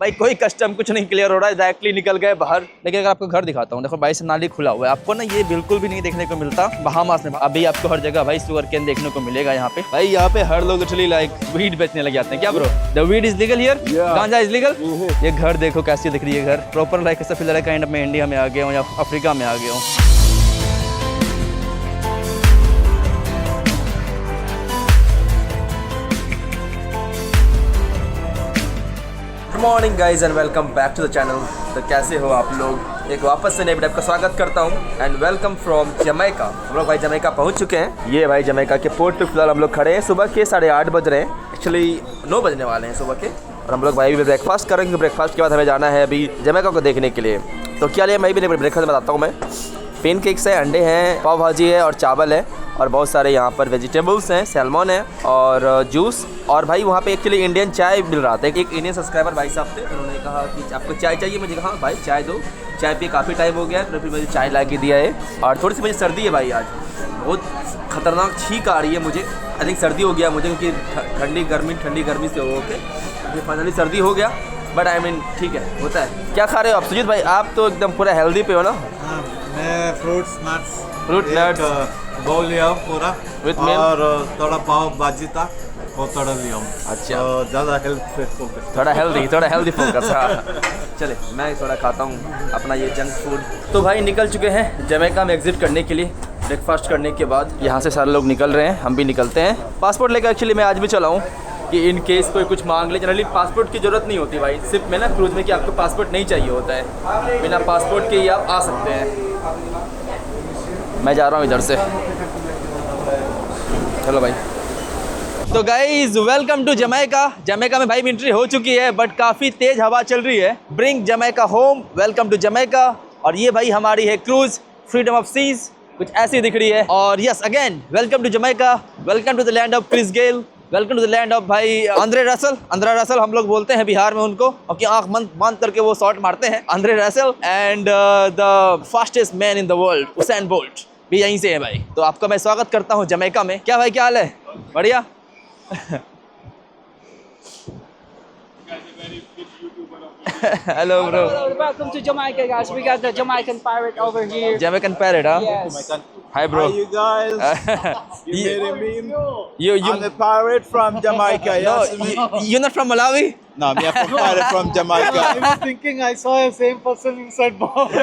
भाई कोई कस्टम कुछ नहीं क्लियर हो रहा है, डायरेक्टली निकल गए बाहर। लेकिन अगर आपको घर दिखाता हूँ, देखो भाई से नाली खुला हुआ है, आपको ना ये बिल्कुल भी नहीं देखने को मिलता बहामास में। अभी आपको हर जगह भाई शुगर केन देखने को मिलेगा यहाँ पे। भाई यहाँ पे हर लोग एक्चुअली लाइक वीड बेचने लग जाते हैं। क्या bro, the weed is legal here, गांजा इज लीगल। ये घर देखो कैसी दिख रही है, घर प्रॉपर लाइक ऐसा फील रहा है काइंड मैं इंडिया में आ गया हूँ या अफ्रीका में आ गया हूँ। Good morning guys and welcome back to the channel. तो कैसे हो आप लोग, एक वापस से नए वीडियो का स्वागत करता हूँ एंड वेलकम फ्रॉम जमैका। हम लोग भाई जमैका पहुँच चुके हैं। ये भाई जमैका के पोर्ट पे फिलहाल हम लोग खड़े हैं। सुबह के 8:30 बज रहे हैं, एक्चुअली 9 बजने वाले हैं सुबह के। और हम लोग भाई भी ब्रेकफास्ट करेंगे। ब्रेकफास्ट के बाद हमें जाना है अभी जमैका को देखने के लिए। तो क्या लिया मैं भी ब्रेकफास्ट बताता हूँ। मैं पेन केक्स है, अंडे हैं, पाव भाजी है और चावल है और बहुत सारे यहाँ पर वेजिटेबल्स हैं, सैल्मन है और जूस। और भाई वहाँ पे एक्चुअली इंडियन चाय मिल रहा था। एक इंडियन सब्सक्राइबर भाई साहब थे, उन्होंने कहा कि आपको चाय चाहिए। मुझे कहा भाई चाय दो, चाय पे काफ़ी टाइम हो गया है, तो फिर मुझे चाय ला के दिया है। और थोड़ी सी मुझे सर्दी है भाई, आज बहुत ख़तरनाक छींक आ रही है मुझे। आई थिंक सर्दी हो गया मुझे, क्योंकि ठंडी गर्मी से हो के फाइनली सर्दी हो गया। बट आई मीन ठीक है, होता है। क्या खा रहे हो आप सुजीत भाई? आप तो एकदम पूरा हेल्दी पे हो ना? हाँ, मैं फ्रूट नट्स बाउल लिया हूँ पूरा With milk? और थोड़ा पाव भाजी था वो थोड़ा लिया हूँ। अच्छा, तो ज़्यादा हेल्थ पे फोकस, थोड़ा हेल्दी फोकस। हाँ चले, मैं थोड़ा खाता हूँ अपना ये जंक फूड। तो भाई निकल चुके हैं जमैका में एग्जिट करने के लिए। ब्रेकफास्ट करने के बाद यहाँ से सारे लोग निकल रहे हैं, हम भी निकलते हैं। पासपोर्ट लेकर एक्चुअली मैं आज भी चला हूँ कि इन केस कोई कुछ मांग ले। जनरली पासपोर्ट की ज़रूरत नहीं होती भाई सिर्फ में ना क्रूज में, कि आपको पासपोर्ट नहीं चाहिए होता है। बिना पासपोर्ट के ही आप आ सकते हैं। मैं जा रहा हूँ इधर से, चलो भाई। तो guys welcome to Jamaica. Jamaica में भाई एंट्री हो चुकी है, बट काफ़ी तेज़ हवा चल रही है। Bring Jamaica home, welcome to Jamaica. और ये भाई हमारी है क्रूज, फ्रीडम ऑफ सीज, कुछ ऐसी दिख रही है। और yes again welcome to Jamaica, welcome to the land of Chris Gayle, welcome to the land of भाई आंद्रे रसल हम लोग बोलते हैं बिहार में उनको, क्योंकि आंख बंद करके वो शॉट मारते हैं। Andre Russell and the fastest man in the world Usain bolt भी यहीं से है भाई। तो आपका मैं स्वागत करता हूँ जमैका में। क्या भाई, क्या हाल है? बढ़िया। Hello bro. Welcome to Jamaica, guys. We got the Jamaican pirate over here. Jamaican parrot, huh? Yes. Hi bro. Hi you guys. You You- made a meme. You I'm a pirate from Jamaica. no, Yes, you're not from Malawi? no, me I'm from pirate from Jamaica. I was thinking I saw the same person inside bomb.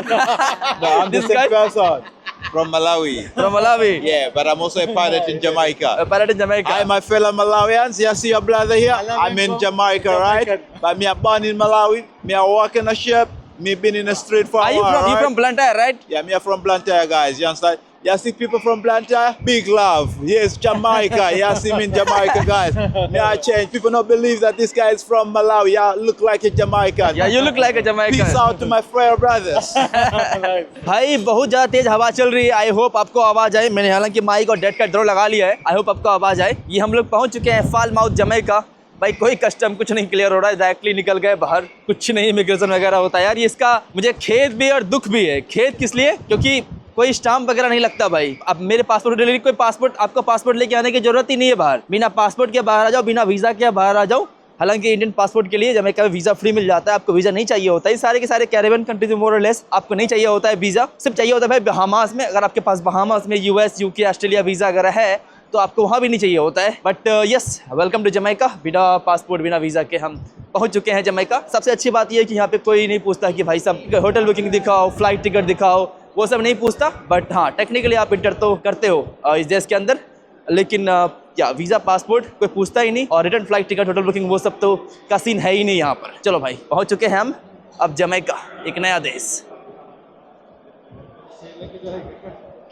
No, I'm the This same guy? person from Malawi. From Malawi? Yeah, but I'm also a pirate in Jamaica. A parrot in Jamaica. Hi, my fellow Malawians. You see your brother here? I'm in Jamaica, right? But me are born in Malawi. Me are walking a ship. Me been in the street for a Are you while, from, you right? from Blantyre, right? Yeah, me are from Blantyre, guys. You understand? You see people from Blantyre? Big love. Yes, Jamaica. You see me in Jamaica, guys. Me I change. People don't believe that this guy is from Malawi. Yeah, look like a Jamaican. Yeah, you look like a Jamaican. Peace out to my frail brothers. भाई बहुत ज़्यादा तेज हवा चल रही है। I hope आपको आवाज़ आए। मैंने हालांकि माइक और डेट का ड्रॉ लगा लिया है। आई होप आपको आवाज़ आए। ये हम लोग पहुंच चुके हैं फाल माउथ जमैका। भाई कोई कस्टम कुछ नहीं क्लियर हो रहा है, डायरेक्टली निकल गए बाहर। कुछ नहीं इमिग्रेशन वगैरह होता है यार। ये इसका मुझे खेद भी और दुख भी है। खेद किस लिए? क्योंकि कोई स्टाम्प वगैरह नहीं लगता भाई। अब मेरे पासपोर्ट डिलीवरी कोई पासपोर्ट, आपको पासपोर्ट लेके आने की जरूरत ही नहीं है बाहर। बिना पासपोर्ट के बाहर आ जाओ, बिना वीज़ा के बाहर आ जाओ। हालांकि इंडियन पासपोर्ट के लिए जमैका में वीज़ा फ्री मिल जाता है, आपको वीज़ा नहीं चाहिए होता है। सारे के सारे कैरेबियन कंट्रीज में मोर और लेस आपको नहीं चाहिए होता है वीज़ा। सिर्फ चाहिए होता है भाई बहामास में। अगर आपके पास बहामास में US, UK, ऑस्ट्रेलिया वीज़ा अगर है तो आपको वहाँ भी नहीं चाहिए होता है। But yes welcome to Jamaica. बिना पासपोर्ट बिना वीज़ा के हम पहुँच चुके हैं जमैका। सबसे अच्छी बात यह है कि यहाँ पे कोई नहीं पूछता कि भाई साहब होटल बुकिंग दिखाओ, फ्लाइट टिकट दिखाओ, वो सब नहीं पूछता। बट हाँ, टेक्निकली आप इंटर तो करते हो इस देश के अंदर, लेकिन क्या वीज़ा पासपोर्ट कोई पूछता ही नहीं। और return flight ticket, hotel booking, वो सब तो का सीन है ही नहीं यहाँ पर। चलो भाई पहुँच चुके हैं हम अब जमैका, एक नया देश।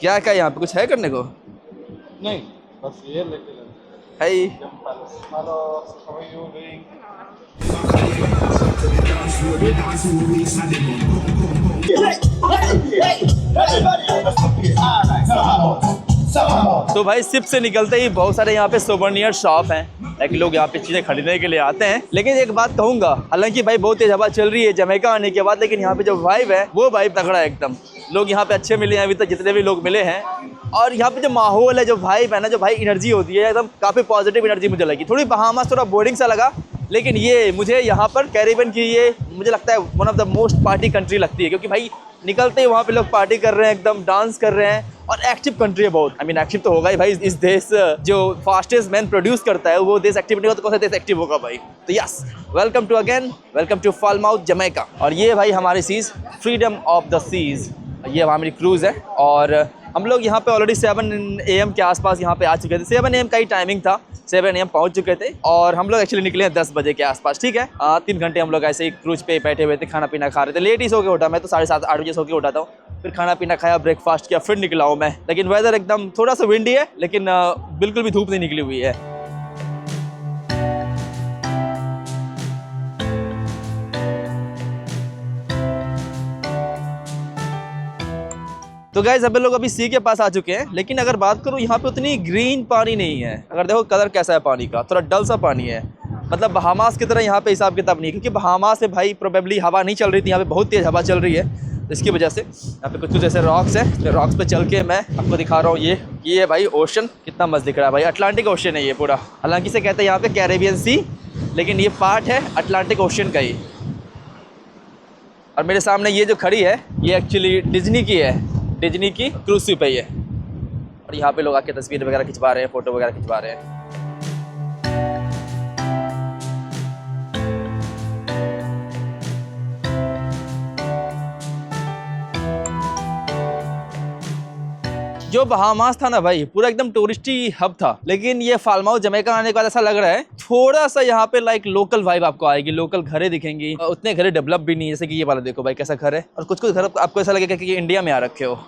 क्या क्या यहाँ पे कुछ है करने को? नहीं, बस ये लेके है तो भाई शिप से निकलते ही बहुत सारे यहाँ पे सोवेनियर शॉप हैं। लाइक लोग यहाँ पे चीज़ें खरीदने के लिए आते हैं। लेकिन एक बात कहूँगा, हालांकि भाई बहुत तेज हवा चल रही है जमैका आने के बाद, लेकिन यहाँ पे जो वाइब है वो वाइब तगड़ा है एकदम। लोग यहाँ पे अच्छे मिले हैं अभी तक जितने भी लोग मिले हैं। और यहाँ पे जो माहौल है, जो वाइब है ना, जो भाई एनर्जी होती है एकदम काफ़ी पॉजिटिव एनर्जी मुझे लगी। थोड़ी बहामास थोड़ा बोरिंग सा लगा, लेकिन ये मुझे यहाँ पर कैरिबियन की ये मुझे लगता है one of the most party country लगती है, क्योंकि भाई निकलते ही वहाँ पे लोग पार्टी कर रहे हैं, एकदम डांस कर रहे हैं, और एक्टिव कंट्री है बहुत। आई मीन एक्टिव तो होगा ही भाई, इस देश जो फास्टेस्ट मैन प्रोड्यूस करता है वो देश एक्टिव नहीं होगा तो कौन सा देश एक्टिव होगा भाई। तो yes, welcome to Falmouth Jamaica. और ये भाई हमारी seas freedom of the seas, ये हमारी क्रूज़ है। और हम लोग यहाँ पे ऑलरेडी 7 AM के आसपास यहाँ पे आ चुके थे। 7 AM का ही टाइमिंग था, 7 AM पहुँच चुके थे और हम लोग एक्चुअली निकले हैं 10 बजे के आसपास। ठीक है, 3 घंटे हम लोग ऐसे ही क्रूज पे बैठे हुए थे, खाना पीना खा रहे थे। लेट ही सो के उठा मैं तो, 7:30-8 बजे सो के उठा था, फिर खाना पीना खाया, ब्रेकफास्ट किया, फिर निकला हूँ मैं। लेकिन वेदर एकदम थोड़ा सा विंडी है, लेकिन बिल्कुल भी धूप नहीं निकली हुई है। तो गाइस हम लोग अभी सी के पास आ चुके हैं, लेकिन अगर बात करूँ यहाँ पे उतनी ग्रीन पानी नहीं है। अगर देखो कलर कैसा है पानी का, थोड़ा डल सा पानी है, मतलब बहामास की तरह यहाँ पे हिसाब किताब नहीं है, क्योंकि बहामास में भाई प्रोबेबली हवा नहीं चल रही थी, यहाँ पे बहुत तेज़ हवा चल रही है। तो इसकी वजह से यहाँ पे कुछ ऐसे रॉक्स हैं, तो रॉक्स पे चल के मैं आपको दिखा रहा हूँ। ये है भाई ओशन, कितना मस्त दिख रहा है भाई, अटलांटिक ओशन है ये पूरा। हालांकि से कहते हैं यहाँ पे कैरेबियन सी, लेकिन ये पार्ट है अटलांटिक ओशन का ही। और मेरे सामने ये जो खड़ी है ये एक्चुअली डिज्नी की है, डिज्नी की क्रूज शिप है ये। और यहाँ पे लोग आके तस्वीर वगैरह खिंचवा रहे हैं, फोटो वगैरह खिंचवा रहे हैं। जो बहामास था ना भाई, पूरा एकदम टूरिस्टी हब था, लेकिन ये फालमाउथ जमैका आने के बाद ऐसा लग रहा है थोड़ा सा यहाँ पे लाइक लोकल वाइब आपको आएगी, लोकल घरें दिखेंगी। उतने घरें डेवलप भी नहीं है, जैसे कि ये वाला देखो भाई कैसा घर है, और कुछ कुछ घर आपको ऐसा लगेगा कि इंडिया में आ रखे हो।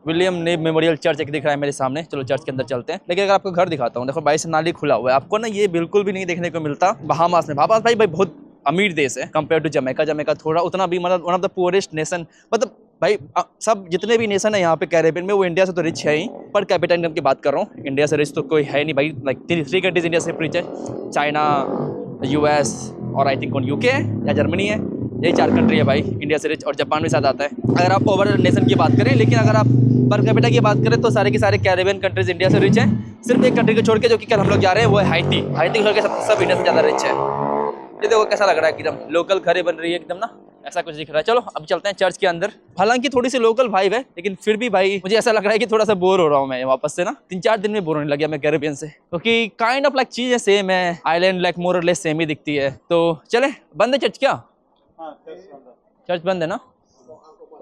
विलियम नेब मेमोरियल चर्च एक दिख रहा है मेरे सामने, चलो चर्च के अंदर चलते हैं। लेकिन अगर आपको घर दिखाता हूँ, देखो 22 नाली खुला हुआ है, आपको ना ये बिल्कुल भी नहीं देखने को मिलता बहामास में। बहामास भाई बहुत अमीर देश है कंपेयर टू जमैका। जमैका थोड़ा उतना भी मतलब one of the poorest nation, मतलब भाई सब जितने भी नेशन है यहाँ पे कैरेबियन में, वो इंडिया से तो रिच है ही, पर कैपिटा इनकम की बात कर रहा हूँ, इंडिया से रिच तो कोई है नहीं भाई। लाइक 3 कंट्रीज इंडिया से रिच है, चाइना, US और आई थिंक कौन UK है या जर्मनी है, यही 4 कंट्री है भाई इंडिया से रिच, और जापान भी साथ आता है अगर आप ओवर नेशन की बात करें। लेकिन अगर आप पर कैपिटा की बात करें तो सारे के सारे कैरेबियन कंट्रीज इंडिया से रिच हैं। सिर्फ एक कंट्री को छोड़ के, जो कि कल हम लोग जा रहे हैं, वो है हाइती। हाइती को छोड़ के सब इंडिया से ज़्यादा रिच है। ये देखो कैसा लग रहा है, एकदम लोकल घरें बन रही है एकदम ना, ऐसा कुछ दिख रहा है। चलो अब चलते हैं चर्च के अंदर। हालांकि थोड़ी सी लोकल वाइब है, लेकिन फिर भी भाई मुझे ऐसा लग रहा है कि थोड़ा सा बोर हो रहा हूँ मैं वापस से ना। 3-4 दिन में बोर होने लग गया मैं कैरेबियन से, क्योंकि काइंड ऑफ लाइक चीज़ें सेम है, आइलैंड लाइक मोर और लेस सेम ही दिखती है। तो चले, बंद है चर्च क्या? चर्च बंद है ना,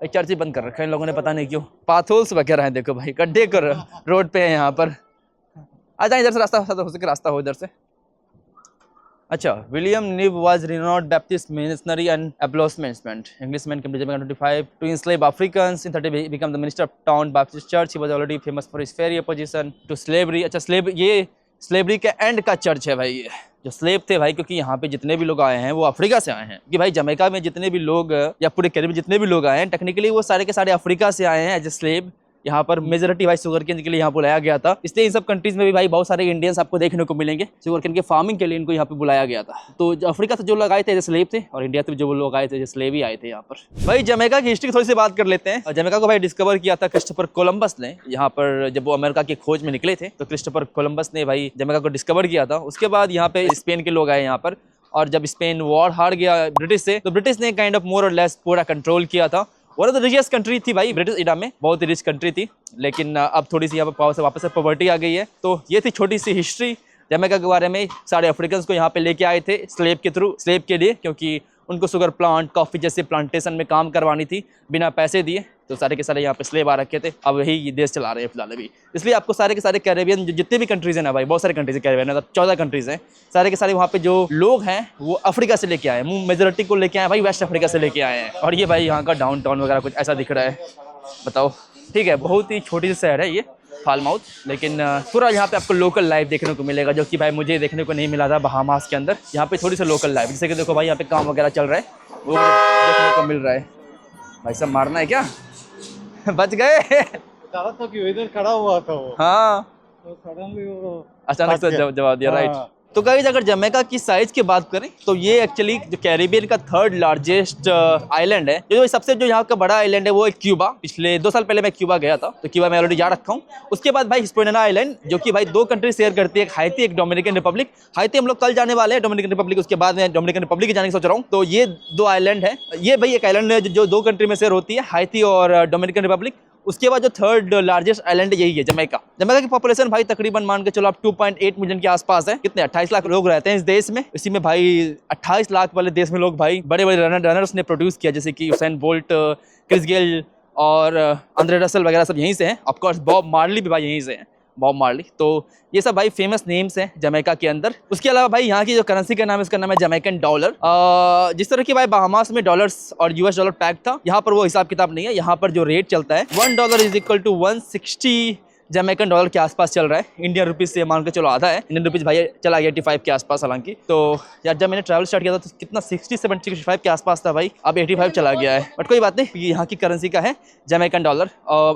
एक चर्च ही बंद कर रखा है इन लोगों ने, पता नहीं क्यों। पाथोल्स वगैरह हैं, देखो भाई गड्ढे कर रोड पे है यहाँ पर। आ जाए इधर से, रास्ता हो सके रास्ता हो इधर से। अच्छा, विलियम नीव was renowned Baptist missionary and abolitionist. Englishman came to Jamaica in 25 to enslave Africans. In 30 he became the minister of Town Baptist Church. He was already famous for his fiery opposition to slavery. अच्छा, ये slavery के and का church है भाई, ये जो slave थे भाई, क्योंकि यहाँ पे जितने भी लोग आए हैं वो अफ्रीका से आए हैं। कि भाई जमैका में जितने भी लोग या पूरे कैरिबियन में जितने भी लोग आए हैं, टेक्निकली वो सारे के सारे अफ्रीका से आए हैं एज ए स्लेव। यहाँ पर मेजोरिटी भाई शुगर केन के लिए यहाँ बुलाया गया था, इसलिए इन सब कंट्रीज में भी भाई बहुत सारे इंडियंस आपको देखने को मिलेंगे। शुगर केन के फार्मिंग के लिए इनको यहाँ पे बुलाया गया था। तो अफ्रीका से जो लोग आए थे जैसे स्लेव थे, और इंडिया से जो लोग आए थे जैसे स्लेव ही आए थे यहाँ पर। भाई जमैका की हिस्ट्री की थोड़ी सी बात कर लेते हैं। जमैका को भाई डिस्कवर किया था क्रिस्टोफर कोलंबस ने। यहाँ पर जब वो अमेरिका की खोज में निकले थे तो क्रिस्टोफर कोलंबस ने भाई जमैका को डिस्कवर किया था। उसके बाद यहाँ पे स्पेन के लोग आए यहाँ पर, और जब स्पेन वॉर हार गया ब्रिटिश से, तो ब्रिटिश ने काइंड ऑफ मोर और लेस पूरा कंट्रोल किया था। One of the richest country थी भाई ब्रिटिश इंडिया में, बहुत ही रिच कंट्री थी, लेकिन अब थोड़ी सी यहाँ पर वापस से पॉवर्टी आ गई है। तो ये थी छोटी सी हिस्ट्री जमैका के बारे में। सारे अफ्रीकन्स को यहाँ पे लेके आए थे स्लेव के थ्रू, स्लेव के लिए, क्योंकि उनको शुगर प्लांट, कॉफ़ी जैसे प्लांटेशन में काम करवानी थी बिना पैसे दिए। तो सारे के सारे यहाँ पे स्लेव आ रखे थे, अब यही ये देश चला रहे हैं फिलहाल अभी। इसलिए आपको सारे के सारे कैरेबियन जितने भी कंट्रीज़ हैं ना भाई, बहुत सारे कंट्रीज कैरेबियन है, 14 कंट्रीज़ हैं, सारे के सारे वहाँ पे जो लोग हैं वो अफ्रीका से लेके आए हैं, मेजोरिटी को लेके आए भाई वेस्ट अफ्रीका से लेके आए हैं। और ये भाई यहाँ का डाउन टाउन वगैरह कुछ ऐसा दिख रहा है, बताओ। ठीक है, बहुत ही छोटी सी शहर है ये फालमाउथ, लेकिन पूरा यहाँ पे आपको लोकल लाइफ देखने को मिलेगा, जो कि भाई मुझे देखने को नहीं मिला था बहामास के अंदर। यहाँ पे थोड़ी सी लोकल लाइफ, जैसे कि देखो भाई यहाँ पे काम वगैरह चल रहा है, वो देखने को मिल रहा है। भाई सब मारना है क्या? बच गए। कहा था कि इधर खड़ा हुआ था वो, हाँ, तो सडनली वो अचानक से जवाब दिया, राइट। तो गाइस अगर जमैका की साइज की बात करें तो ये एक्चुअली जो कैरिबियन का 3rd लार्जेस्ट आइलैंड है। जो सबसे जो यहाँ का बड़ा आइलैंड है वो है क्यूबा। पिछले 2 साल पहले मैं क्यूबा गया था, तो क्यूबा मैं ऑलरेडी जा रखा हूँ। उसके बाद भाई हिस्पेनिया आइलैंड, जो कि भाई 2 कंट्री शेयर करती है, एक हाइती एक डोमिनिकन रिपब्लिक। हाइती हम लोग कल जाने वाले हैं, डोमिनिकन रिपब्लिक उसके बाद मैं डोमिनिकन रिपब्लिक जाने की सोच रहा हूँ। तो ये 2 आइलैंड है। ये भाई एक आइलैंड है जो 2 कंट्री में शेयर होती है, हाइती और डोमिनिकन रिपब्लिक। उसके बाद जो 3rd लार्जेस्ट आइलैंड यही है जमैका। जमैका की पॉपुलेशन भाई तकरीबन मान के चलो आप 2.8 मिलियन के आसपास है। कितने 28 लाख लोग रहते हैं इस देश में। इसी में भाई 28 लाख वाले देश में लोग भाई बड़े बड़े रनर्स ने प्रोड्यूस किया, जैसे कि यूसेन बोल्ट, क्रिस गेल और आंद्रे रसल वगैरह सब यहीं से हैं। ऑफकोर्स बॉब मार्ली भी भाई यहीं से हैं, बॉब मार्ली। तो ये सब भाई फेमस नेम्स हैं जमैका के अंदर। उसके अलावा भाई यहाँ की जो करेंसी का नाम है, इसका नाम है जमैकन डॉलर। जिस तरह की भाई बहामास में डॉलर्स और यूएस डॉलर पैक था, यहाँ पर वो हिसाब किताब नहीं है। यहाँ पर जो रेट चलता है $1 is equal to 160 Jamaican dollar के आसपास चल रहा है। इंडियन रुपीज से मान के चलो आधा है। इंडियन रुपीज भाई चला गया 85 के आसपास हालांकि। तो यार जब मैंने ट्रैवल स्टार्ट किया था तो कितना 65 के आसपास था भाई, अब 85 चला गया है। बट कोई बात नहीं, ये यहाँ की करेंसी का है जमैकन डॉलर।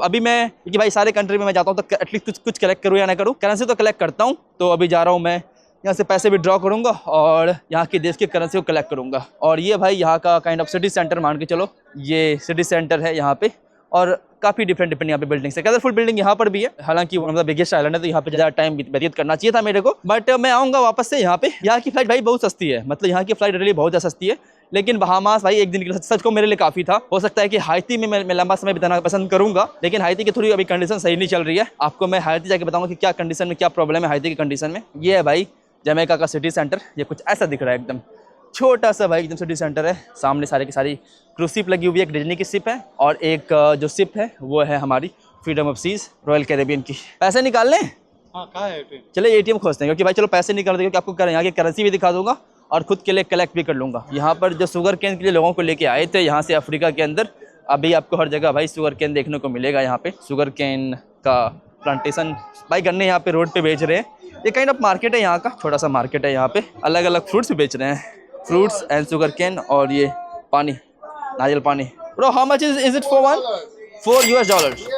अभी मैं, क्योंकि भाई सारे कंट्री में मैं जाता हूँ तो एटलीस्ट कुछ कलेक्ट करूँ या ना करूँ, करेंसी तो कलेक्ट करता हूँ। तो अभी जा रहा हूँ मैं, यहाँ से पैसे विड्रॉ करूँगा और यहाँ के देश की करेंसी को कलेक्ट करूँगा। और ये भाई यहाँ का काइंड ऑफ सिटी सेंटर मान के चलो, ये सिटी सेंटर है यहाँ पे। और काफ़ी डिफरेंट यहाँ पे बिल्डिंग्स है, कलरफुल बिल्डिंग यहाँ पर भी है। हालांकि मतलब बिगेस्ट आइलैंड है तो यहाँ पे ज़्यादा टाइम व्यतीत करना चाहिए था मेरे को, बट मैं आऊँगा वापस से यहाँ पे। यहाँ की फ्लाइट भाई बहुत सस्ती है, मतलब यहाँ की फ्लाइट रियली बहुत ज़्यादा सस्ती है। लेकिन बहामास भाई एक दिन के लिए सच को मेरे लिए काफ़ी था। हो सकता है कि हाइती में मैं लंबा समय बिताना पसंद करूँगा, लेकिन हाइती की थोड़ी अभी कंडीशन सही नहीं चल रही है। आपको मैं हाइती जाके बताऊँगा कि क्या कंडीशन में क्या प्रॉब्लम है हाइती की कंडीशन में। ये है भाई जमैका का सिटी सेंटर। ये कुछ ऐसा दिख रहा है, एकदम छोटा सा भाई एकदम सिटी सेंटर है। सामने सारे की सारी क्रूज शिप लगी हुई है, एक डिज्नी की शिप है और एक जो शिप है वो है हमारी Freedom of Seas Royal Caribbean की। पैसे निकाल लें? हाँ, कहाँ है ATM? चले ATM खोजते हैं, क्योंकि भाई चलो पैसे निकाल देंगे, क्योंकि आपको यहाँ की करेंसी भी दिखा दूंगा और खुद के लिए कलेक्ट भी कर लूँगा। यहाँ पर जो शुगर केन के लिए लोगों को लेके आए थे यहाँ से अफ्रीका के अंदर, अभी आपको हर जगह भाई शुगर केन देखने को मिलेगा। यहाँ पे शुगर केन का प्लांटेशन भाई गन्ने यहाँ पे रोड पे बेच रहे हैं। ये काइंड ऑफ मार्केट है यहाँ का, छोटा सा मार्केट है। यहाँ पे अलग अलग फ्रूट्स भी बेच रहे हैं, फ्रूट्स एंड शुगर केन। और ये पानी, नारियल पानी। Bro how much is it for one? $4?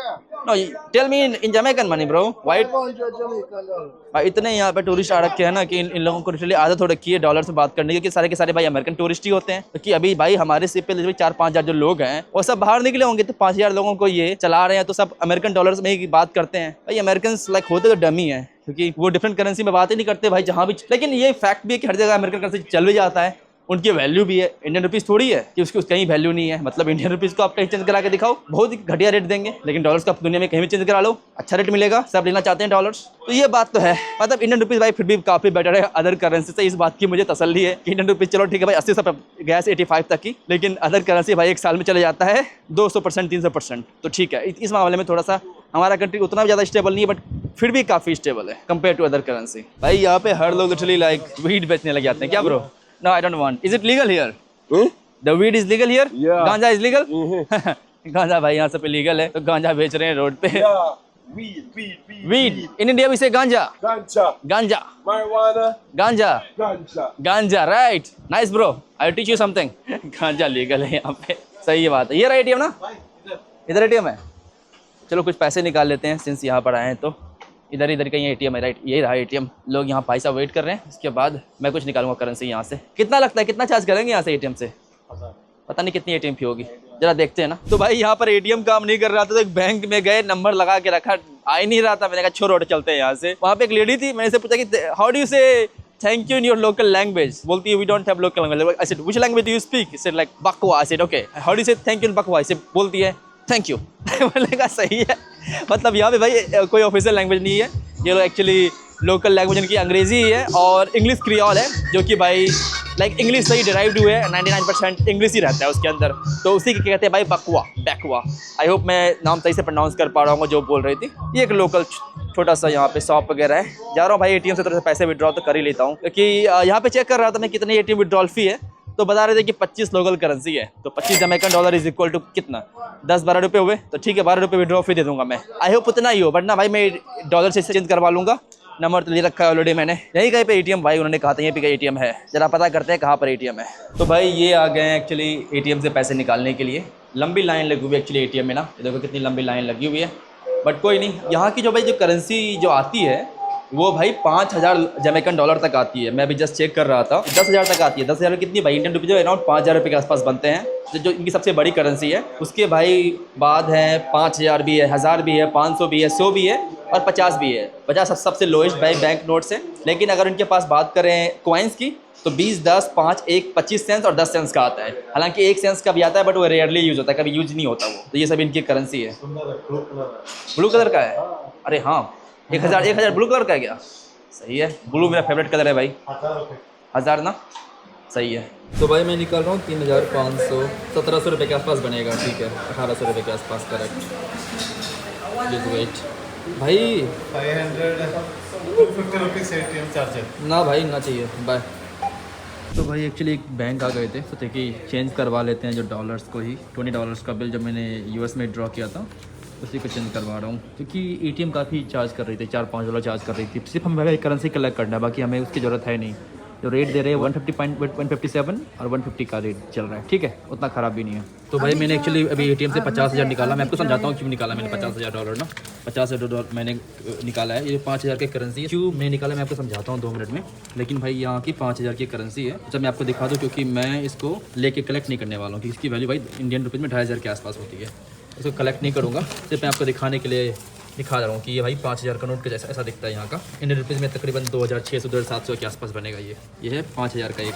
No, tell me in Jamaican money, bro. Why? 500 Jamaican dollars. भाई इतने यहाँ पे टूरिस्ट आ रखे हैं ना कि इन लोगों को लिटरली आदत हो रखी है डॉलर से बात करने की, कि सारे के सारे भाई अमेरिकन टूरिस्ट ही होते हैं। क्योंकि अभी भाई हमारे सिप पे 4-5 हज़ार जो लोग हैं वो सब बाहर निकले होंगे, तो 5,000 लोगों को ये चला रहे हैं, तो सब अमेरिकन डॉलर्स में ही बात करते हैं। भाई अमेरिकन लाइक होते तो डमी है, क्योंकि वो डिफरेंट करेंसी में बात ही नहीं करते भाई जहाँ भी। लेकिन ये फैक्ट भी है कि हर जगह अमेरिकन करेंसी चल भी जाता है, उनकी वैल्यू भी है। इंडियन रुपीस थोड़ी है कि उसकी कहीं वैल्यू नहीं है। मतलब इंडियन रुपीस को आप कहीं चेंज करा के दिखाओ, बहुत ही घटिया रेट देंगे, लेकिन डॉलर्स का दुनिया में कहीं भी चेंज करा लो, अच्छा रेट मिलेगा। सब लेना चाहते हैं डॉलर्स, तो ये बात तो है। मतलब इंडियन रुपीस भाई फिर भी काफ़ी बेटर है अदर करेंसी से। इस बात की मुझे तसल्ली है कि इंडियन रुपीस चलो ठीक है भाई 80 से गया 85 तक की, लेकिन अदर करेंसी भाई एक साल में चले जाता है 200% 300%। तो ठीक है, इस मामले में थोड़ा सा हमारा कंट्री उतना भी ज़्यादा स्टेबल नहीं है, बट फिर भी काफ़ी स्टेबल है कंपेयर टू अदर करेंसी। भाई यहाँ पे हर लोग लिटरली लाइक वीड बेचने लग जाते हैं। क्या bro? No, I don't want. Is it legal here? The weed is legal here? Yeah. Ganja is legal? गांजा भाई यहाँ सब लीगल है, तो गांजा बेच रहे हैं रोड पे। Weed. In India we say ganja. Ganja. Marijuana. Ganja. Ganja. Right. Nice bro. I'll teach you something. गांजा लीगल है यहाँ पे। सही बात है। ये रहा ATM ना? इधर ATM है। चलो कुछ पैसे निकाल लेते हैं, सिंस यहाँ पर आए हैं तो। इधर कहीं ATM है, राइट, यही रहा ATM। लोग यहाँ भाई साहब वेट कर रहे हैं, इसके बाद मैं कुछ निकालूंगा करेंसी यहाँ से। कितना लगता है, कितना चार्ज करेंगे यहाँ से ATM से? पता नहीं कितनी ATM फी होगी, जरा देखते हैं ना। तो भाई यहाँ पर ATM काम नहीं कर रहा था, तो एक बैंक में गए, नंबर लगा के रखा, आ ही नहीं रहा था। मैंने कहा छोड़ो चलते हैं यहाँ से। वहाँ पे एक लेडी थी, मैंने से पूछा कि how do you say thank you in your local language? बोलती है we don't have local language. I said which language do you speak? He said like बकवा। I said okay, how do you say thank you in बकवा? इसे बोलती है thank you. मैंने कहा सही है, मतलब यहाँ पे भाई कोई ऑफिशियल लैंग्वेज नहीं है, ये लोग एक्चुअली लोकल लैंग्वेज इनकी अंग्रेजी ही है और इंग्लिश क्रियोल है, जो कि भाई लाइक इंग्लिश से ही डिराइव्ड हुए है। 99% इंग्लिश ही रहता है उसके अंदर, तो उसी के कहते हैं भाई बकवा, बैकवा। आई होप मैं नाम सही से प्रोनाउंस कर पा रहा हूँ जो बोल रही थी। ये एक लोकल छोटा सा यहाँ पे शॉप वगैरह है। जा रहा हूँ भाई ATM से थोड़ा सा पैसे विड्रॉ तो कर ही लेता हूँ, क्योंकि यहाँ पे चेक कर रहा था मैं कितनी ATM विड्रॉल फी है, तो बता रहे थे कि 25 लोकल करेंसी है, तो 25 Jamaican dollar is equal to कितना, 10-12 रुपये हुए। तो ठीक है 12 रुपये विड्रॉ फी दे दूंगा मैं। आई होप उतना ही हो, बट ना भाई मैं डॉलर से चेंज करवा लूँगा। नंबर तो ले रखा है ऑलरेडी मैंने। यहीं कहीं पे ATM भाई उन्होंने कहा था यहीं पे ATM है, जरा पता करते हैं कहाँ पर ATM है। तो भाई ये आ गए हैं एक्चुअली ATM से पैसे निकालने के लिए। लंबी लाइन लगी हुई है एक्चुअली ATM में ना, देखो कितनी लंबी लाइन लगी हुई है, बट कोई नहीं। यहाँ की जो भाई जो करेंसी जो आती है वो भाई 5,000 जमैकन डॉलर तक आती है। मैं अभी जस्ट चेक कर रहा था, 10,000 तक आती है। 10,000 कितनी भाई इंडियन रुपये जो अराउंड 5,000 रुपये के आसपास बनते हैं, जो इनकी सबसे बड़ी करेंसी है। उसके भाई बाद है 5,000 भी है, 1,000 भी है, 500 भी है, 100 भी है और 50 भी है। 50 सबसे लोएस्ट भाई बैंक नोट्स है। लेकिन अगर उनके पास बात करें कॉइन्स की तो 20, 10, 5, 1, 25 सेंस और 10 सेंस का आता है। हालांकि 1 सेंस का भी आता है बट वो रेयरली यूज़ होता है, कभी यूज नहीं होता वो। तो ये सब इनकी करेंसी है। ब्लू कलर का है? अरे हाँ, 1,000 ब्लू कलर का है क्या? सही है, ब्लू मेरा फेवरेट कलर है भाई। 1,000 ना, सही है। तो भाई मैं निकाल रहा हूँ 3,500, 1,700 रुपये के आसपास बनेगा। ठीक है, 1,800 रुपये के आसपास, करेक्ट। प्लीज वेट भाई। 250 रुपीज़ ATM चार्जर ना भाई, ना चाहिए, बाय। तो भाई एक्चुअली एक बैंक आ गए थे, सोचे कि चेंज करवा लेते हैं जो डॉलर्स को ही। $20 का बिल जब मैंने US में ड्रॉ किया था उसी को चेंज करवा रहा हूँ, क्योंकि ATM काफ़ी चार्ज कर रही थी, $4-5 चार्ज कर रही थी। सिर्फ हमें करेंसी कलेक्ट करना है, बाकी हमें उसकी ज़रूरत है नहीं। जो रेट दे रहे हैं 157 और 150 का रेट चल रहा है। ठीक है, उतना ख़राब भी नहीं है। तो भाई मैंने एक्चुअली अभी ATM से 50,000 निकाला। मैं आपको समझाता हूँ क्यों निकाला मैंने $50,000 ना। $50,000 मैंने निकाला है। ये 5,000 की करेंसी है। क्यों मैंने निकाला मैं आपको समझाता हूँ 2 मिनट में। लेकिन भाई यहाँ की 5,000 की करेंसी है। जब मैं आपको दिखा दूँ, क्योंकि मैं इसको लेके कलेक्ट नहीं करने वाला हूँ, क्योंकि इसकी वैल्यू भाई इंडियन रुपीज़ में 2,500 के आसपास होती है। इसको कलेक्ट नहीं करूँगा, सिर्फ मैं आपको दिखाने के लिए दिखा रहा हूँ कि ये भाई 5,000 का नोट के जैसा ऐसा दिखता है। यहाँ का इंडियन रुपीज़ में तकरीबन 2,600 2,700 के आसपास बनेगा। ये है 5,000 का एक।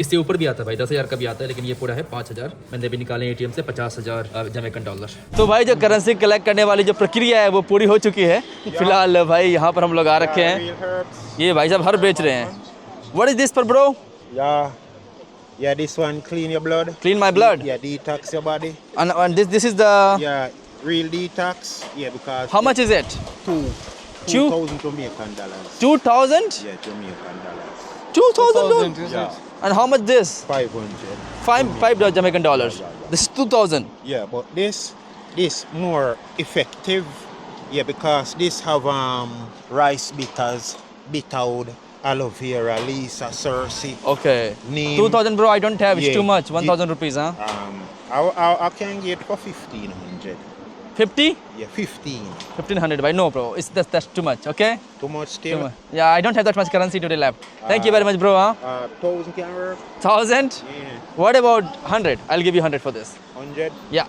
इससे ऊपर भी आता है भाई, 10,000 का भी आता है, लेकिन ये पूरा है 5,000। मैंने भी निकाले ATM से 50,000 जमैकन डॉलर। तो भाई जो करेंसी कलेक्ट करने वाली जो प्रक्रिया है वो पूरी हो चुकी है। फिलहाल भाई यहाँ पर हम लोग आ रखे हैं। ये भाई साहब हर बेच रहे हैं। What is this for bro? Yeah, this one clean your blood. Clean my blood? Yeah, detox your body. And this is the... Yeah, real detox. Yeah, because How much is it? 2,000 Jamaican dollars. 2,000? Yeah, Jamaican dollars. 2,000? Yeah, And how much this? 500. Five Jamaican dollars. This is 2,000. Yeah, but this more effective. Yeah, because this have rice bitters, bitterwood, aloe vera, lisa, sursi. Okay. Neem. 2,000 bro, I don't have. It's Yeah. too much. 1,000 rupees, huh? I can get for 1,500. 50? Yeah, 15. 1,500. Bhai, no bro. That's too much. Okay. Too much Too still. much. Yeah, I don't have that much currency today left. Thank you very much, bro. Huh? 1,000 can work. 1,000? Yeah. What about 100? I'll give you 100 for this. 100. Yeah.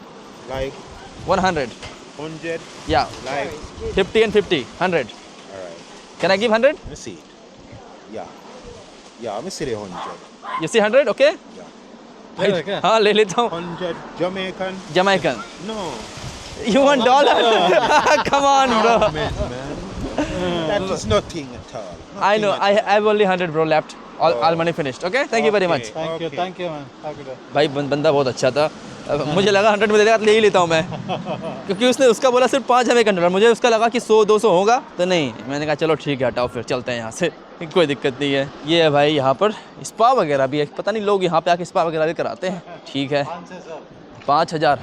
Like 100. 100. Yeah. Like. 50 and 50. 100. All right. Can I give 100? Let me see it. Yeah. Yeah, let me see the 100. You see 100? Okay. ले क्या? हाँ ले लेता हूँ. 100 Jamaican. Jamaican. No. You want dollar? Come on, bro. That is nothing at all. I know. I have only 100 bro left. All money finished. Okay. Thank you very much. Thank you, Okay. thank you man. Have a good day. भाई बंदा बहुत अच्छा था. मुझे लगा 100 में दे देगा तो ले ही लेता हूँ मैं, क्योंकि उसने उसका बोला सिर्फ 5 Jamaican डॉलर. मुझे उसका लगा कि 100-200 होगा, तो नहीं. मैंने कहा चलो ठीक है, हटाओ फिर चलते हैं यहाँ से, कोई दिक्कत नहीं है. ये है भाई यहाँ पर स्पा वगैरह भी है. पता नहीं लोग यहाँ पे आके स्पा वगैरह भी कराते हैं. ठीक है. 5,000.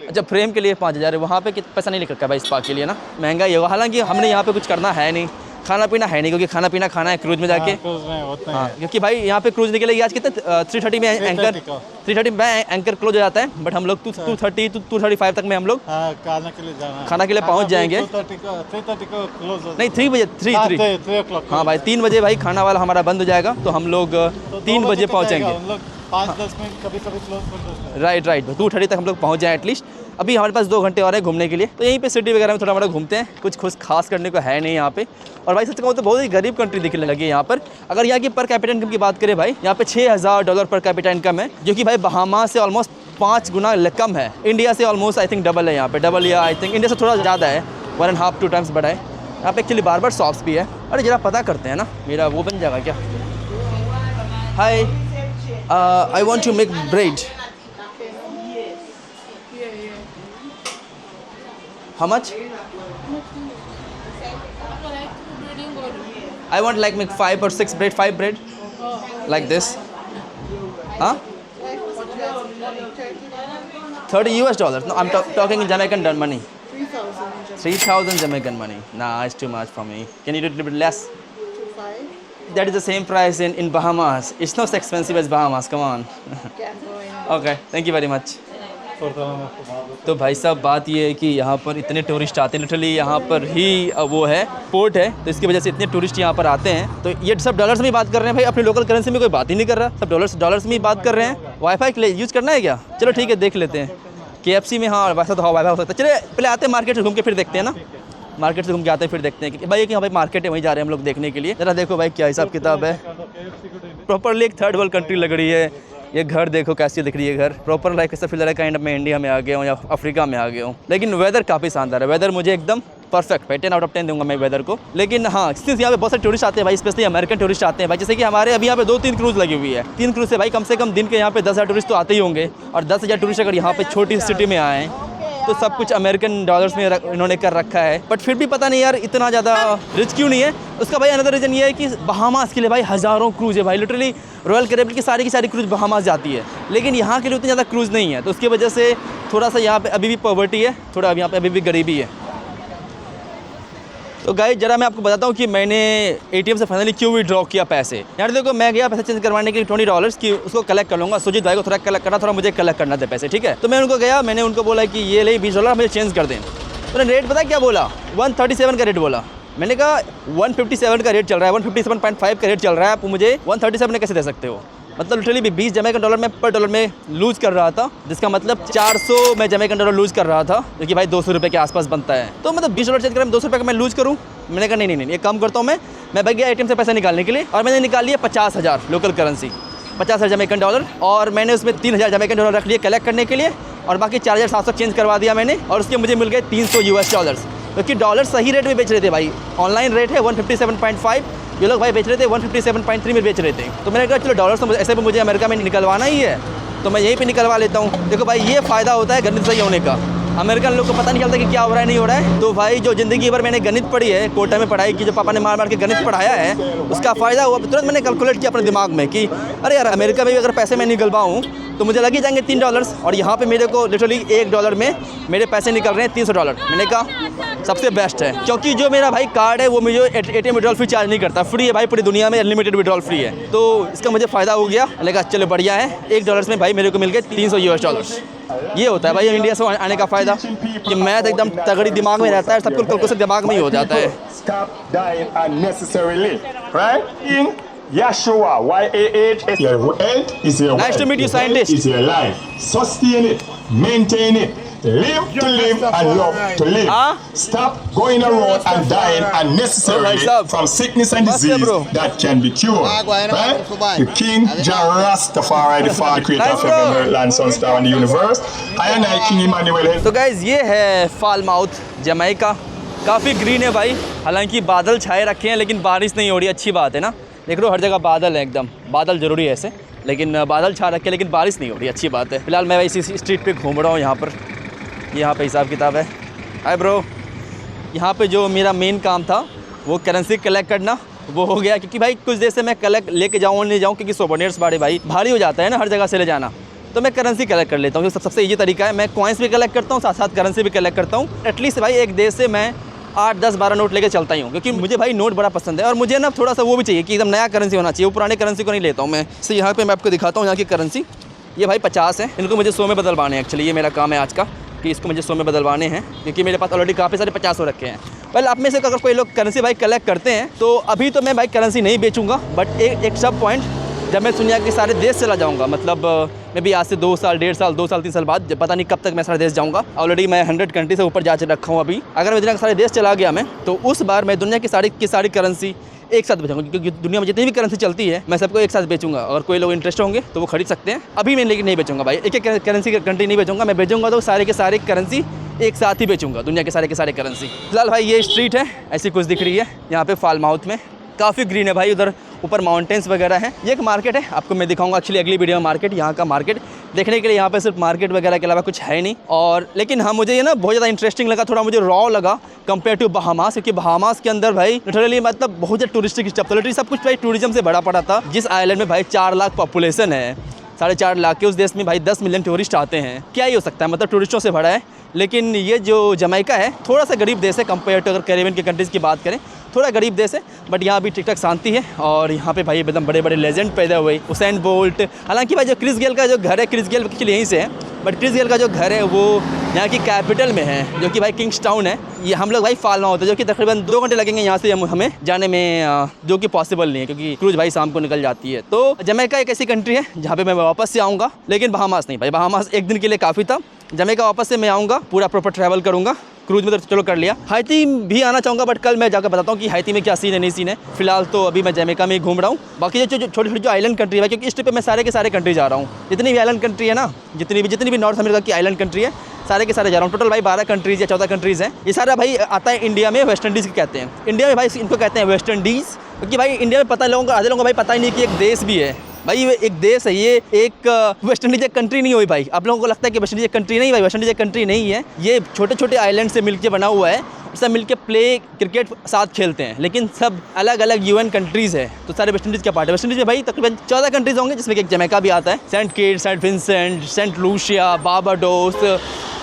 अच्छा, फ्रेम के लिए 5,000 है. वहाँ पे पैसा नहीं लिख रखा है भाई स्पा के लिए ना, महंगा ही होगा. हालांकि हमने यहाँ पे कुछ करना है नहीं, खाना पीना है नहीं, क्योंकि खाना पीना खाना है क्रूज में जाके. हाँ, क्योंकि भाई यहाँ पे क्रूज निकलेगी आज कितने 3:30 में एंकर 3:30 में एंकर क्लोज हो जाता है. बट हम लोग 2:35 तक में हम लोग खाना के लिए जाना है. खाना के लिए पहुँच जाएंगे. 3:30 को क्लोज हो. नहीं 3 बजे 3 o'clock. हाँ भाई 3 बजे भाई खाना वाला हमारा बंद हो जाएगा, तो हम लोग 3 बजे पहुँचेंगे. हम लोग 5-10 मिनट कभी कभी क्लोज कर देते हैं. राइट 2:30 तक हम लोग पहुँच जाएँ एटलीस्ट. अभी हमारे पास 2 घंटे और है घूमने के लिए, तो यहीं पे सिटी वगैरह में थोड़ा मोड़ा घूमते हैं. कुछ खास करने को है नहीं यहाँ पे. और भाई सच कहूँ तो बहुत ही गरीब कंट्री दिखने लगी है यहाँ पर. अगर यहाँ की पर कैपिटा इनकम की बात करें भाई, यहाँ पे $6,000 पर कैपिटा इनकम है, जो कि भाई बहामा से ऑलमोस्ट 5 गुना कम है. इंडिया से ऑलमोस्ट आई थिंक डबल है यहाँ पे. डबल या आई थिंक इंडिया से थोड़ा ज़्यादा है, 1.5 2 टाइम्स बड़ा है. यहाँ पे एक्चुअली बार शॉप्स भी है. अरे जरा पता करते हैं ना, मेरा वो बन जाएगा क्या. Hi, I want to make bread. How much? I want like make 5 or 6 bread, 5 bread, like this. Huh? $30. No, I'm talking in Jamaican money. 3,000 Jamaican money. Nah, it's too much for me. Can you do a little bit less? 2,500. That is the same price in Bahamas. It's not so expensive as Bahamas. Come on. Okay, I'm going. Okay, thank you very much. तो भाई साहब बात ये है कि यहाँ पर इतने टूरिस्ट आते हैं, लिटरली यहाँ पर ही वो है पोर्ट है, तो इसकी वजह से इतने टूरिस्ट यहाँ पर आते हैं। तो ये सब डॉलर्स में ही बात कर रहे हैं भाई, अपनी लोकल करेंसी में कोई बात ही नहीं कर रहा, सब डॉलर्स में ही बात कर रहे हैं। वाईफाई यूज़ करना है क्या? चलो ठीक है देख लेते हैं। KFC में हाँ वैसा तो हाँ वाईफाई हो सकता है। चलिए पहले आते हैं मार्केट से घूम के फिर देखते हैं ना, मार्केट से घूम के आते हैं फिर देखते हैं कि भाई कि यहाँ भाई मार्केट है, वहीं जा रहे हैं हम लोग देखने के लिए। जरा देखो भाई क्या हिसाब किताब है, प्रॉपरली एक थर्ड वर्ल्ड कंट्री लग रही है। ये घर देखो कैसी दिख रही है, घर प्रॉपर लाइक ऐसा फील रहा है काइंड ऑफ मैं इंडिया में आ गया हूँ या अफ्रीका में आ गया हूँ। लेकिन वेदर काफ़ी शानदार है, वेदर मुझे एकदम परफेक्ट भाई 10 आउट ऑफ 10 दूंगा मैं वेदर को। लेकिन हाँ सिंस यहाँ पे बहुत सारे टूरिस्ट आते हैं भाई, स्पेशली अमेरिकन टूरिस्ट आते हैं भाई, जैसे कि हमारे अभी यहाँ पे 2-3 क्रूज़ लगी हुई है। 3 क्रूज़ से भाई कम से कम दिन के यहाँ पे 10,000 टूरिस्ट तो आते ही होंगे, और 10,000 टूरिस्ट अगर यहाँ पे छोटी सिटी में आए तो सब कुछ अमेरिकन डॉलर्स में इन्होंने कर रखा है। बट फिर भी पता नहीं यार इतना ज़्यादा रिच क्यों नहीं है। उसका भाई अनदर रीज़न ये है कि बहामास के लिए भाई हज़ारों क्रूज़ है भाई, लिटरली रॉयल कैरेबियन की सारी क्रूज़ बहामास जाती है, लेकिन यहाँ के लिए उतनी ज़्यादा क्रूज़ नहीं है। तो उसकी वजह से थोड़ा सा यहाँ पे अभी भी पॉवर्टी है, थोड़ा यहाँ पे अभी भी गरीबी है। तो गाइस जरा मैं आपको बताता हूँ कि मैंने ATM से फाइनली क्यों विड्रॉ किया पैसे। यार देखो मैं गया पैसे चेंज करवाने के लिए $20 की उसको कलेक्ट कर लूँगा। सुजीत भाई को थोड़ा कलेक्ट करना, थोड़ा मुझे कलेक्ट करना थे पैसे, ठीक है। तो मैं उनको गया, मैंने उनको बोला कि ये ले $20 मुझे चेंज कर दें। उन्होंने रेट पता क्या बोला, 137 का रेट बोला। मैंने कहा 157 का रेट चल रहा है, 157.5 का रेट चल रहा है, आप मुझे 137 में कैसे दे सकते हो? मतलब लिटरली 20 जमैकन डॉलर में पर डॉलर में लूज़ कर रहा था, जिसका मतलब 400 मैं जमैकन डॉलर लूज़ कर रहा था, जो कि भाई 200 रुपये के आसपास बनता है। तो मतलब $20 चेंज करें 200 रुपये का मैं लूज़ करूँ? मैंने कहा नहीं, ये कम करता हूँ मैं भाग गया ATM से पैसा निकालने के लिए, और मैंने निकाल लिया 50,000 लोकल करेंसी, 50,000 जमैकन डॉलर, और मैंने उसमें 3,000 जमैकन डॉलर रख लिए कलेक्ट करने के लिए, और बाकी 4,700 चेंज करवा दिया मैंने, और उसके मुझे मिल गए $300 क्योंकि डॉलर सही रेट में बेच रहे थे भाई। ऑनलाइन रेट है 157.5, ये लोग भाई बेच रहे थे 157.3 में बेच रहे थे। तो मैंने कहा चलो डॉलर्स तो ऐसे भी मुझे अमेरिका में निकलवाना ही है, तो मैं यहीं पे निकलवा लेता हूँ। देखो भाई ये फ़ायदा होता है गणित सही होने का। अमेरिकन लोग को पता नहीं चलता कि क्या हो रहा है नहीं हो रहा है। तो भाई जो ज़िंदगी भर मैंने गणित पढ़ी है, कोटा में पढ़ाई की, जो पापा ने मार के गणित पढ़ाया है, उसका फ़ायदा हुआ। तुरंत मैंने कैलकुलेट किया अपने दिमाग में कि अरे यार अमेरिका में भी अगर पैसे मैं निकलवाऊँ तो मुझे लग ही जाएंगे $3, और यहाँ पे मेरे को लिटरली $1 में मेरे पैसे निकल रहे हैं $300। मैंने कहा सबसे बेस्ट है, क्योंकि जो मेरा भाई कार्ड है वो मुझे ATM विड्रॉल फी चार्ज नहीं करता, फ्री है भाई, पूरी दुनिया में अनलिमिटेड विड्रॉल फ्री है। तो इसका मुझे फ़ायदा हो गया। मैंने कहा चलो बढ़िया है, $1 में भाई मेरे को मिल गए $300। ये होता है भाई इंडिया से आने का फ़ायदा कि मैथ एकदम तगड़ी दिमाग में रहता है, सब कुछ कैलकुलेशन दिमाग में ही हो जाता है। Yeshua, Y-A-H-S. Your health is your Nice to meet you, scientist. Is your life. Sustain it, maintain it. Live to live and love to live. Stop going around and dying unnecessarily from sickness and disease that can be cured. Right? The King Jah Rastafari, the Father, creator of heaven, earth, land, sun, star, and the universe. I and I, King Emmanuel. तो guys ये है Falmouth Jamaica, काफ़ी green है भाई, हालांकि बादल छाए रखे हैं लेकिन बारिश नहीं हो रही, अच्छी बात है ना। देख लो हर जगह बादल है, एकदम बादल ज़रूरी है ऐसे, लेकिन बादल छा रखे हैं लेकिन बारिश नहीं हो रही, अच्छी बात है। फिलहाल मैं इसी स्ट्रीट पे घूम रहा हूँ, यहाँ पे हिसाब किताब है। हाय ब्रो, यहाँ पे जो मेरा मेन काम था वो करेंसी कलेक्ट करना, वो हो गया, क्योंकि भाई कुछ देर से मैं कलेक्ट लेके जाऊँ नहीं जाऊँ, क्योंकि सोवेनिर्स बड़े भाई भारी हो जाता है ना हर जगह से ले जाना, तो मैं करेंसी कलेक्ट कर लेता हूँ। सबसे ईजी तरीका है, मैं कॉइन्स भी कलेक्ट करता हूँ, साथ साथ करेंसी भी कलेक्ट करता हूँ। एटलीस्ट भाई एक देश से मैं 8, 10, 12 नोट लेके चलता ही हूँ, क्योंकि मुझे भाई नोट बड़ा पसंद है, और मुझे ना थोड़ा सा वो भी चाहिए कि एकदम नया करेंसी होना चाहिए, वो पुराने करेंसी को नहीं लेता हूँ मैं। इससे यहाँ पे मैं आपको दिखाता हूँ यहाँ की करेंसी, ये भाई 50 है, इनको मुझे 100 में बदलवाने हैं। एक्चुअली ये मेरा काम है आज का कि इसको मुझे 100 में बदलवाने हैं, क्योंकि मेरे पास ऑलरेडी काफ़ी सारे 50 हो रखे हैं। वेल आप में से अगर कोई लोग करेंसी भाई कलेक्ट करते हैं तो अभी तो मैं भाई करेंसी नहीं बेचूंगा, बट एक सब पॉइंट जब मैं दुनिया के सारे देश चला जाऊंगा, मतलब मैं भी आज से 2 साल, 1.5 साल, 2 साल, 3 साल बाद, पता नहीं कब तक मैं सारे देश जाऊंगा। ऑलरेडी मैं 100 कंट्री से ऊपर जा रखा हूँ अभी। अगर मैं दुनिया के सारे देश चला गया मैं, तो उस बार मैं दुनिया की सारी करेंसी एक साथ बेचूंगा, क्योंकि दुनिया में जितनी भी करेंसी चलती है मैं सबको एक साथ बेचूंगा। अगर कोई लोग इंटरेस्ट होंगे तो वो खरीद सकते हैं। अभी मैं लेकिन नहीं बेचूंगा भाई, एक करेंसी की कंट्री नहीं बेचूंगा, मैं बेचूंगा तो सारे के सारे करेंसी एक साथ ही बेचूंगा, दुनिया के सारे करेंसी। फिलहाल भाई ये स्ट्रीट है, ऐसी कुछ दिख रही है यहाँ पे फालमाउथ में, काफ़ी ग्रीन है भाई, उधर ऊपर माउंटेन्स वगैरह हैं। ये एक मार्केट है, आपको मैं दिखाऊंगा एक्चुअली अगली वीडियो में मार्केट, यहाँ का मार्केट देखने के लिए। यहाँ पे सिर्फ मार्केट वगैरह के अलावा कुछ है नहीं, और लेकिन हाँ मुझे ये ना बहुत ज़्यादा इंटरेस्टिंग लगा, थोड़ा मुझे रॉ लगा कंपेयर टू बहामास, क्योंकि बहामास के अंदर भाई लिटरली मतलब बहुत ज़्यादा टूरिस्टिक स्टफ, लिटरली सब कुछ भाई टूरिज्म से भरा पड़ा था। जिस आइलैंड में भाई 4 लाख पॉपुलेशन है, 4.5 लाख के, उस देश में भाई 10 मिलियन टूरिस्ट आते हैं, क्या ही हो सकता है, मतलब टूरिस्टों से भरा है। लेकिन ये जो जमैका है थोड़ा सा गरीब देश है कंपेयर टू अगर कैरेबियन की कंट्रीज़ की बात करें, थोड़ा गरीब देश है, बट यहाँ भी ठीक ठाक शांति है। और यहाँ पे भाई एकदम बड़े बड़े लेजेंड पैदा हुए, हुसैन बोल्ट, हालांकि भाई जो क्रिस गेल का जो घर है, क्रिस गेल एक्चुअली यहीं से है, बट क्रिस गेल का जो घर है वो यहाँ की कैपिटल में है, जो कि भाई किंग्स टाउन है। ये हम लोग भाई फाल माउथ है, जो कि तकरीबन 2 घंटे लगेंगे यहाँ से हमें जाने में, जो कि पॉसिबल नहीं है क्योंकि क्रूज भाई शाम को निकल जाती है। तो जमैका एक ऐसी कंट्री है जहाँ पे मैं वापस से आऊँगा, लेकिन बहामास नहीं भाई, बहामास एक दिन के लिए काफ़ी था। जमैका वापस से मैं आऊँगा, पूरा प्रॉपर ट्रैवल करूँगा। क्रूज में तो चलो कर लिया, हाइती भी आना चाहूँगा, बट कल मैं जाकर बताता हूँ कि हाइती में क्या सीन है नहीं सीन है। फिलहाल तो अभी मैं जमैका में ही घूम रहा हूँ। बाकी जो छोटी छोटी जो आइलैंड कंट्री है, क्योंकि इस ट्रिप पे मैं सारे के सारे कंट्री जा रहा हूँ। जितनी भी आइलैंड कंट्री है ना, जितनी भी नॉर्थ अमेरिका की आइलैंड कंट्री है, सारे के सारे जा रहा हूँ। टोटल भाई 12 कंट्रीज़ या 14 कंट्रीज़ हैं। ये सारा भाई आता है इंडिया में, वेस्ट इंडीज़ कहते हैं। इंडिया में भाई इनको कहते हैं वेस्ट इंडीज़, क्योंकि भाई इंडिया में पता लोगों को, आधे लोगों को भाई पता ही नहीं कि एक देश भी है भाई। ये एक देश है, ये एक वेस्ट इंडीज एक कंट्री नहीं हुई भाई। आप लोगों को लगता है कि वेस्ट इंडीज एक कंट्री नहीं भाई, वेस्ट इंडीज एक कंट्री नहीं है। ये छोटे छोटे आइलैंड से मिलके बना हुआ है, सब मिलके क्रिकेट साथ खेलते हैं, लेकिन सब अलग अलग यूएन कंट्रीज़ है। तो सारे वेस्ट इंडीज़ का पार्ट है। वेस्ट इंडीज़ में भाई तकरीबन 14 कंट्रीज़ होंगे, जिसमें एक जमैका भी आता है, Saint Kitts, Saint Vincent, Saint Lucia, Barbados,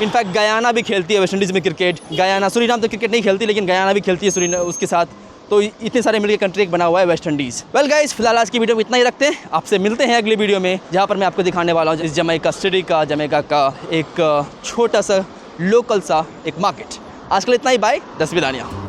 in fact Guyana भी खेलती है वेस्ट इंडीज़ में क्रिकेट। गयाना, सूरीनाम तो क्रिकेट नहीं खेलती, लेकिन गयाना भी खेलती है सूरीनाम उसके साथ। तो इतने सारे मिलकर कंट्री एक बना हुआ है वेस्ट इंडीज़। वेल गाइस, फिलहाल आज की वीडियो में इतना ही रखते हैं। आपसे मिलते हैं अगली वीडियो में, जहाँ पर मैं आपको दिखाने वाला हूँ इस जमैका सिटी का, जमैका का एक छोटा सा लोकल सा एक मार्केट। आज के लिए इतना ही, बाय, 10 विदानियाँ।